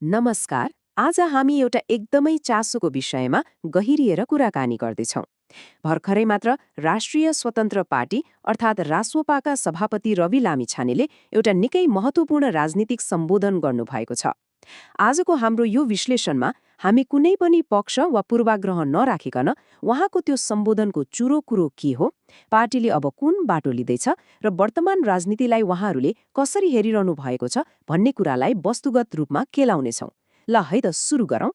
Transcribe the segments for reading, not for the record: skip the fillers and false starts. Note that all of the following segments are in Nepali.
नमस्कार। आज हामी एउटा एकदमै चासोको विषयमा गहिरिएर कुराकानी गर्दैछौँ। भर्खरै मात्र राष्ट्रिय स्वतन्त्र पार्टी अर्थात् रासोपाका सभापति रवि लामिछानेले एउटा निकै महत्त्वपूर्ण राजनीतिक सम्बोधन गर्नुभएको छ। आजको हाम्रो यो विश्लेषणमा हामी कुनै पनि पक्ष वा पूर्वाग्रह नराखिकन उहाँको त्यो सम्बोधनको चुरो कुरो के हो, पार्टीले अब कुन बाटो लिँदैछ र वर्तमान राजनीतिलाई उहाँहरूले कसरी हेरिरहनु भएको छ भन्ने कुरालाई वस्तुगत रूपमा केलाउनेछौँ। ल है त सुरु गरौँ।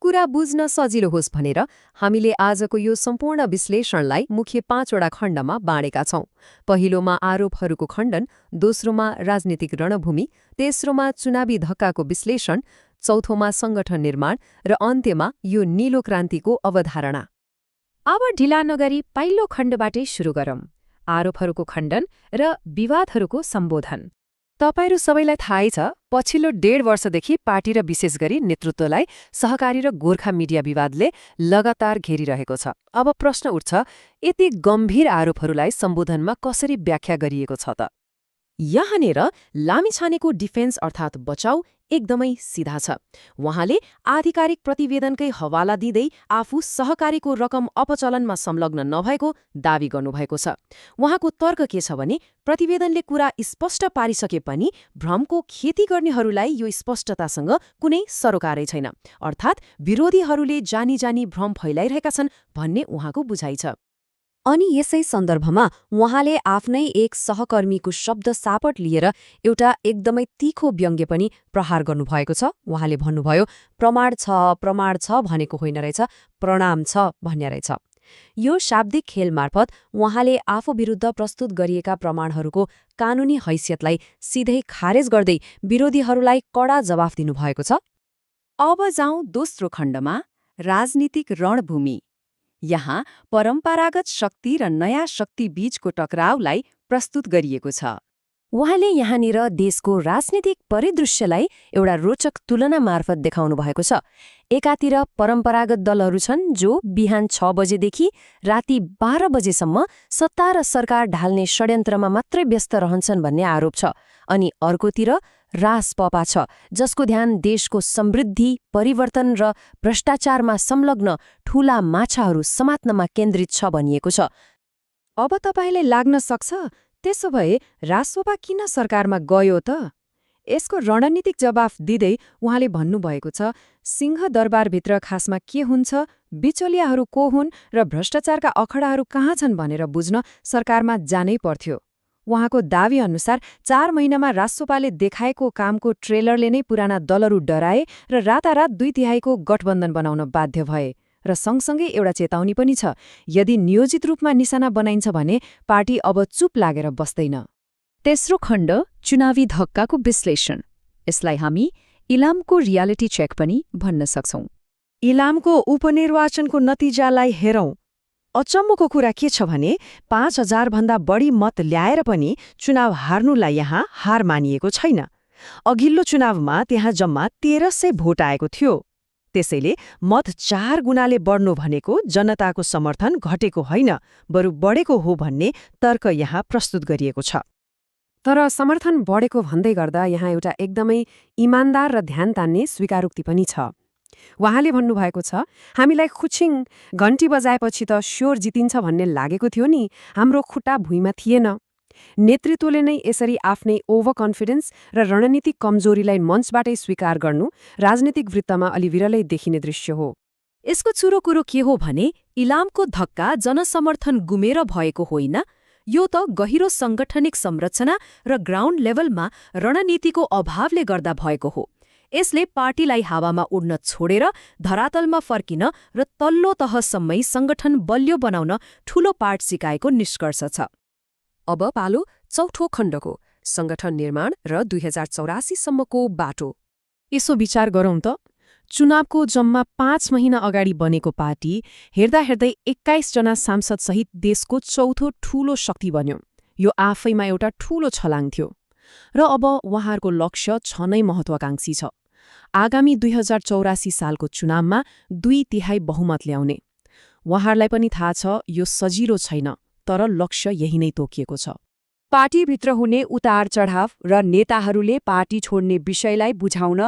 कुरा बुझ्न सजिलो होस् भनेर हामीले आजको यो सम्पूर्ण विश्लेषणलाई मुख्य 5वटा खण्डमा बाँडेका छौं। पहिलोमा आरोपहरूको खण्डन, दोस्रोमा राजनीतिक रणभूमि, तेस्रोमा चुनावी धक्काको विश्लेषण, चौथोमा संगठन निर्माण र अन्त्यमा यो नीलो क्रान्तिको अवधारणा। अब ढिला नगरी पहिलो खण्डबाटै सुरु गरौँ, आरोपहरूको खण्डन र विवादहरूको सम्बोधन। तपाईहरू सबैलाई थाहै छ, पछिल्लो 1.5 वर्षदेखि पार्टी र विशेष गरी नेतृत्वलाई सहकारी र गोर्खा मिडिया विवादले लगातार घेरिरहेको छ। अब प्रश्न उठ्छ, यति गम्भीर आरोपहरूलाई सम्बोधनमा कसरी व्याख्या गरिएको छ त? यहाँनिर लामिछानेको डिफेन्स अर्थात् बचाउ एकदमै सिधा छ। उहाँले आधिकारिक प्रतिवेदनकै हवाला दिँदै आफू सहकारीको रकम अपचलनमा संलग्न नभएको दावी गर्नुभएको छ। उहाँको तर्क के छ भने, प्रतिवेदनले कुरा स्पष्ट पारिसके पनि भ्रमको खेती गर्नेहरूलाई यो स्पष्टतासँग कुनै सरोकारै छैन, अर्थात् विरोधीहरूले जानी जानी भ्रम फैलाइरहेका छन् भन्ने उहाँको बुझाइ छ। अनि यसै सन्दर्भमा उहाँले आफ्नै एक सहकर्मीको शब्द सापट लिएर एउटा एकदमै तीखो व्यङ्ग्य पनि प्रहार गर्नुभएको छ। उहाँले भन्नुभयो, प्रमाण छ भनेको होइन रहेछ, प्रणाम छ भन्ने रहेछ। यो शाब्दिक खेल मार्फत उहाँले आफू विरुद्ध प्रस्तुत गरिएका प्रमाणहरूको कानूनी हैसियतलाई सिधै खारेज गर्दै विरोधीहरूलाई कडा जवाफ दिनुभएको छ। अब जाउँ दोस्रो खण्डमा, राजनीतिक रणभूमि। यहाँ परम्परागत शक्ति र नयाँ शक्ति बीचको टकरावलाई प्रस्तुत गरिएको छ। उहाँले यहाँनिर देशको राजनीतिक परिदृश्यलाई एउटा रोचक तुलना मार्फत देखाउनु भएको छ। एकातिर परम्परागत दलहरू छन् जो बिहान 6 बजेदेखि राति 12 बजेसम्म सत्ता र सरकार ढाल्ने षड्यन्त्रमा मात्रै व्यस्त रहन्छन् भन्ने आरोप छ। अनि अर्कोतिर रासपा छ, जसको ध्यान देशको समृद्धि, परिवर्तन र भ्रष्टाचारमा संलग्न ठूला माछाहरू समात्नमा केन्द्रित छ भनिएको छ। अब तपाईलाई लाग्न सक्छ, त्यसो भए रासपा किन सरकारमा गयो त? यसको रणनीतिक जवाफ दिँदै उहाँले भन्नुभएको छ, सिंहदरबारभित्र खासमा के हुन्छ, बिचौलियाहरू को हुन् र भ्रष्टाचारका अखडाहरू कहाँ छन् भनेर बुझ्न सरकारमा जानै पर्थ्यो। उहाँको दावी अनुसार 4 महिनामा रासोपाले देखाएको कामको ट्रेलरले नै पुराना दलहरू डराए र रातारात 2/3 गठबन्धन बनाउन बाध्य भए। र सँगसँगै एउटा चेतावनी पनि छ, यदि नियोजित रूपमा निशाना बनाइन्छ भने पार्टी अब चुप लागेर बस्दैन। तेस्रो खण्ड, चुनावी धक्काको विश्लेषण। यसलाई हामी इलामको रियालिटी चेक पनि भन्न सक्छौं। इलामको उपनिर्वाचनको नतिजालाई हेरौं। अचम्मको कुरा के छ भने 5000 भन्दा बढी मत ल्याएर पनि चुनाव हार्नुलाई यहाँ हार मानिएको छैन। अघिल्लो चुनावमा त्यहाँ जम्मा 1300 भोट आएको थियो। त्यसैले मत 4 गुणाले बढ्नु भनेको जनताको समर्थन घटेको होइन, बरु बढेको हो भन्ने तर्क यहाँ प्रस्तुत गरिएको छ। तर समर्थन बढेको भन्दै गर्दा यहाँ एउटा एकदमै इमान्दार र ध्यान तान्ने स्वीकारोक्ति पनि छ। उहाँले भन्नुभएको छ, हामीलाई खुछिङ घन्टी बजाएपछि त स्योर जितिन्छ भन्ने लागेको थियो नि, हाम्रो खुट्टा भुइँमा थिएन। नेतृत्वले नै यसरी आफ्नै ओभर कन्फिडेन्स र रणनीतिक कमजोरीलाई मञ्चबाटै स्वीकार गर्नु राजनीतिक वृत्तमा अलि विरलै देखिने दृश्य हो। यसको चुरो कुरो के हो भने, इलामको धक्का जनसमर्थन गुमेर भएको होइन, यो त गहिरो संगठनिक संरचना र ग्राउन्ड लेभलमा रणनीतिको अभावले गर्दा भएको हो। यसले पार्टीलाई हावामा उड्न छोडेर धरातलमा फर्किन र तल्लो तहसम्मै संगठन बलियो बनाउन ठूलो पाठ सिकाएको निष्कर्ष छ। अब पालो चौथो खण्डको, संगठन निर्माण र 2084 सम्मको बाटो। यसो विचार गरौं त, चुनावको जम्मा 5 महिना अगाडि बनेको पार्टी हेर्दा हेर्दै 21 जना सांसदसहित देशको चौथो ठूलो शक्ति बन्यो। यो आफैमा एउटा ठूलो छलाङ थियो। र अब उहाँहरूको लक्ष्य नै महत्वाकांक्षी छ, आगामी 2084 सालको चुनावमा 2/3 बहुमत ल्याउने। उहाँहरूलाई पनि थाहा छ यो सजिलो छैन, तर लक्ष्य यही नै तोकिएको छ। पार्टीभित्र हुने उतार चढाव र नेताहरूले पार्टी छोड्ने विषयलाई बुझाउन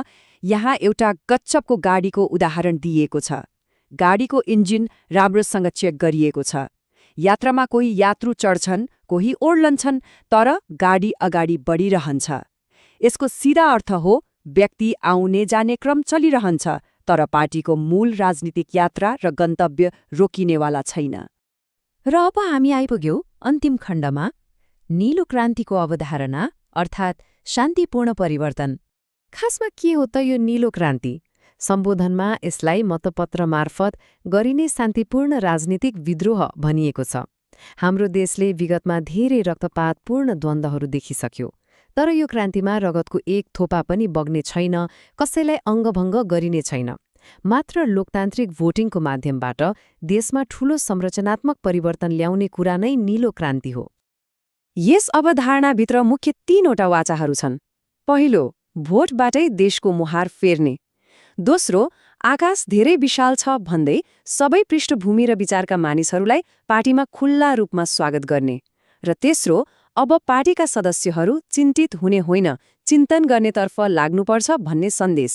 यहाँ एउटा गच्चपको गाडीको उदाहरण दिइएको छ। गाडीको इन्जिन राम्रोसँग चेक गरिएको छ। यात्रामा कोही यात्रु चढ्छन्, कोही ओर्लन्छन्, तर गाडी अगाडि बढिरहन्छ। यसको सिधा अर्थ हो व्यक्ति आउने जाने क्रम चलिरहन्छ, तर पार्टीको मूल राजनीतिक यात्रा र गन्तव्य रोकिनेवाला छैन। र अब हामी आइपुग्यौं अन्तिम खण्डमा, नीलो क्रान्तिको अवधारणा अर्थात् शान्तिपूर्ण परिवर्तन। खासमा के हो त यो नीलो क्रान्ति? सम्बोधनमा यसलाई मतपत्र मार्फत गरिने शान्तिपूर्ण राजनीतिक विद्रोह भनिएको छ। हाम्रो देशले विगतमा धेरै रक्तपातपूर्ण द्वन्द्वहरू देखिसक्यो, तर यो क्रान्तिमा रगतको एक थोपा पनि बग्ने छैन, कसैलाई अङ्गभङ्ग गरिने छैन। मात्र लोकतान्त्रिक भोटिङको माध्यमबाट देशमा ठूलो संरचनात्मक परिवर्तन ल्याउने कुरा नै नीलो क्रान्ति हो। यस अवधारणाभित्र मुख्य 3वटा वाचाहरू छन्। पहिलो, भोटबाटै देशको मुहार फेर्ने। दोस्रो, आकाश धेरै विशाल छ भन्दै सबै पृष्ठभूमि र विचारका मानिसहरूलाई पार्टीमा खुल्ला रूपमा स्वागत गर्ने। र तेस्रो, अब पार्टीका सदस्यहरू चिन्तित हुने होइन, चिन्तन गर्नेतर्फ लाग्नुपर्छ भन्ने सन्देश।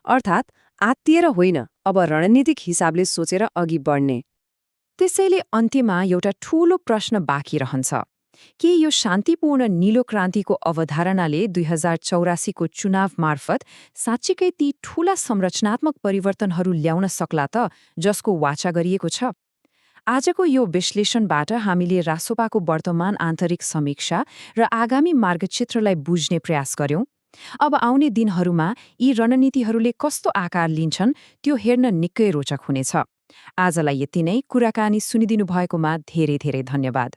अर्थात् आत्तिएर होइन, अब रणनीतिक हिसाबले सोचेर अघि बढ्ने। त्यसैले अन्त्यमा एउटा ठूलो प्रश्न बाँकी रहन्छ। के यो शान्तिपूर्ण नीलो क्रान्तिको अवधारणाले 2084 को चुनाव मार्फत साँच्चीकै ती ठूला संरचनात्मक परिवर्तनहरू ल्याउन सक्ला त जसको वाचा गरिएको छ? आजको यो विश्लेषणबाट हामीले रासोपाको वर्तमान आन्तरिक समीक्षा र आगामी मार्गचित्रलाई बुझ्ने प्रयास गर्यौं। अब आउने दिनहरूमा यी रणनीतिहरूले कस्तो आकार लिन्छन् त्यो हेर्न निकै रोचक हुनेछ। आजलाई यति नै। कुराकानी सुनिदिनु भएकोमा धेरै धेरै धन्यवाद।